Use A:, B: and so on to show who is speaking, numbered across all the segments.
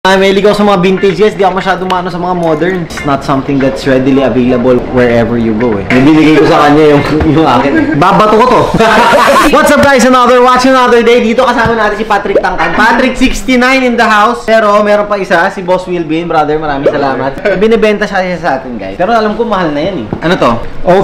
A: Mahilig ako sa mga vintage guys, di ako masyado maano sa mga modern. It's not something that's readily available wherever you go eh. Binigay ko sa kanya yung akin. Babato ko to. What's up guys, watch another day. Dito kasama natin si Patrick Tangkan. Patrick 69 in the house. Pero meron pa isa, si Boss Wilbin. Brother, maraming salamat. Binibenta siya sa atin guys. Pero alam ko mahal na yan eh. Ano to?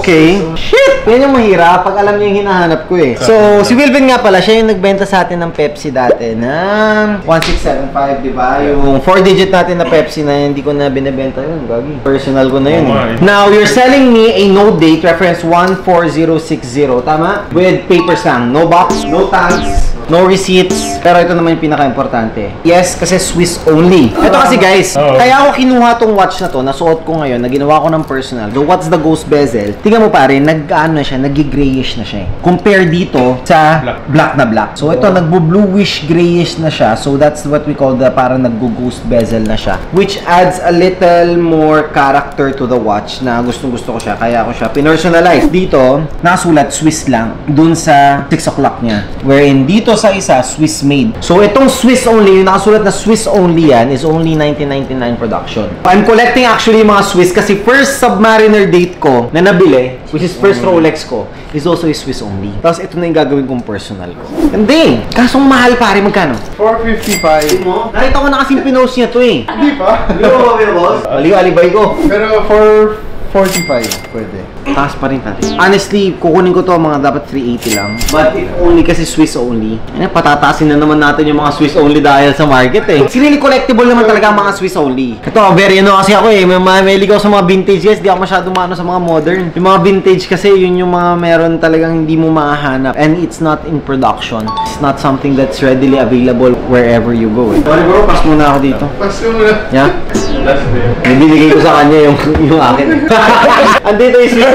A: Okay. Shit! Yan yung mahirap pag alam niyo yung hinahanap ko eh. So, si Wilbin nga pala, siya yung nagbenta sa atin ng Pepsi dati na 1675, di ba? Yung 4-digit natin na Pepsi na hindi ko na binibenta yun, gagi. Personal ko na yun. Now, you're selling me a no date reference 14060, tama? With paper stamp, no box, no tags, no receipts. Pero ito naman yung pinaka-importante. Yes, kasi Swiss only. Ito kasi guys, kaya ako kinuha tong watch na to, nasuot ko ngayon, na ginawa ko ng personal. So, what's the ghost bezel? Tingnan mo pare, nag-ano na siya, nag-grayish na siya. Compare dito sa black na black. So, ito, nagbo-bluish grayish na siya. So, that's what we call the parang nag-ghost bezel na siya. Which adds a little more character to the watch na gustong-gusto ko siya. Kaya ako siya pinersonalize. Dito, nakasulat Swiss lang. Dun sa 6 o'clock niya. Wherein dito sa isa, Swiss made. So, itong Swiss only, yung nakasulat na Swiss only yan, is only 1999 production. I'm collecting actually mga Swiss kasi first Submariner date ko na nabili, which is first Rolex ko, is also a Swiss only. Tapos ito na yung gagawin kong personal ko. Hindi! Kasong mahal pare, magkano?
B: 455.
A: Mo? Nakita ko na kasing pinost niya to eh.
B: Hindi pa?
A: Hindi mo ba, boss? Alibay ko.
B: Pero 445 pwede.
A: Taas pa rin natin. Honestly, kukunin ko to mga dapat 380 lang. But if only kasi Swiss only. Ano, patataasin na naman natin yung mga Swiss only dahil sa market eh. Really collectible naman talaga ang mga Swiss only. Ito, very ano kasi ako eh. Mahilig ako sa mga vintage guys. Di ako masyado maano sa mga modern. Yung mga vintage kasi yun yung mga meron talagang hindi mo mahanap. And it's not in production. It's not something that's readily available wherever you go eh. Sorry bro, pass muna ako dito.
B: Pass muna.
A: Yeah? Binigay ko sa kanya yung akin. Andito yung Swiss only.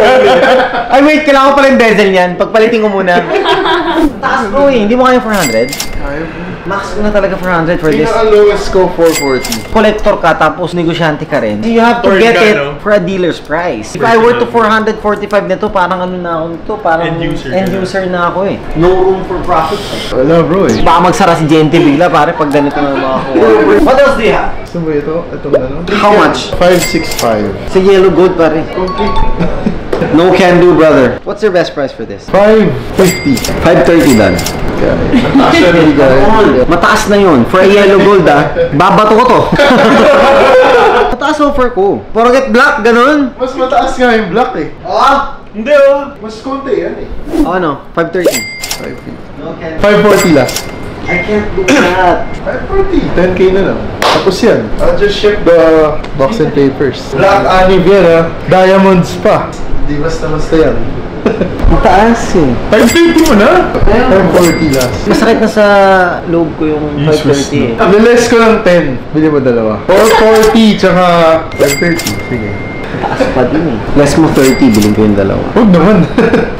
A: Ay wait, kailangan ko pala yung bezel niyan. Pagpalitin ko muna. Taas bro eh, hindi mo kaya 400?
B: Kaya po.
A: Max ko na talaga 400 for this.
B: Pinaka-lowest ko 440.
A: Collector ka tapos negosyante ka rin. You have to get it for a dealer's price. If I were to 445 nito, parang ano na ako nito, parang end user na ako eh. No room for profit.
B: Wala bro eh.
A: Baka magsara si Gente bigla pare pag ganito na makakuha. What else do you have?
B: Gusto mo ito? Itong ano?
A: How much?
B: 565.
A: Sa yellow gold pare.
B: Complete.
A: No can do brother. What's your best price for this?
B: 550.
A: 530 dan.
B: Actually guys.
A: Mataas na yun. For a yellow gold ah. Babato ko to. Mataas offer ko. Forget black, ganun.
B: Mas mataas nga yung black eh.
A: Ah?
B: Hindi oh. Mas konti yan eh.
A: Ano? 530.
B: 550. 540 last.
A: I can't do that.
B: 540. 10k na lang. Tapos yan. I'll just ship the box and papers. Black anib yan ha. Diamonds pa. Hindi basta-basta yan.
A: Mataas eh.
B: 550 mo na? 540 last.
A: Masakit na sa loob ko yung 530 eh.
B: Niles ko lang 10. Bili mo dalawa. 440 tsaka 530. Sige.
A: Mataas pa din eh. Less mo 30, bilhin ko yung dalawa.
B: Huwag naman.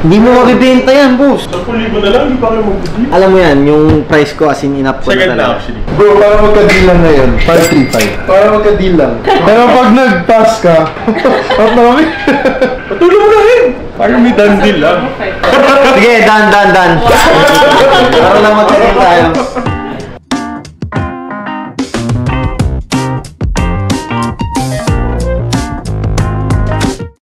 A: Hindi mo mabibenta yan, boss.
C: 10,000 na lang, hindi pa kayo magbibili.
A: Alam mo yan, yung price ko as in enough ko na
C: Second na
A: talaga.
C: actually.
B: Bro, para magka-deal lang ngayon. 535. Para magka-deal lang. Pero pag nag-pass ka, at namin.
C: Patuloy mo na rin. Parang may done deal lang.
A: Sige, done. Para lang magkaroon tayo.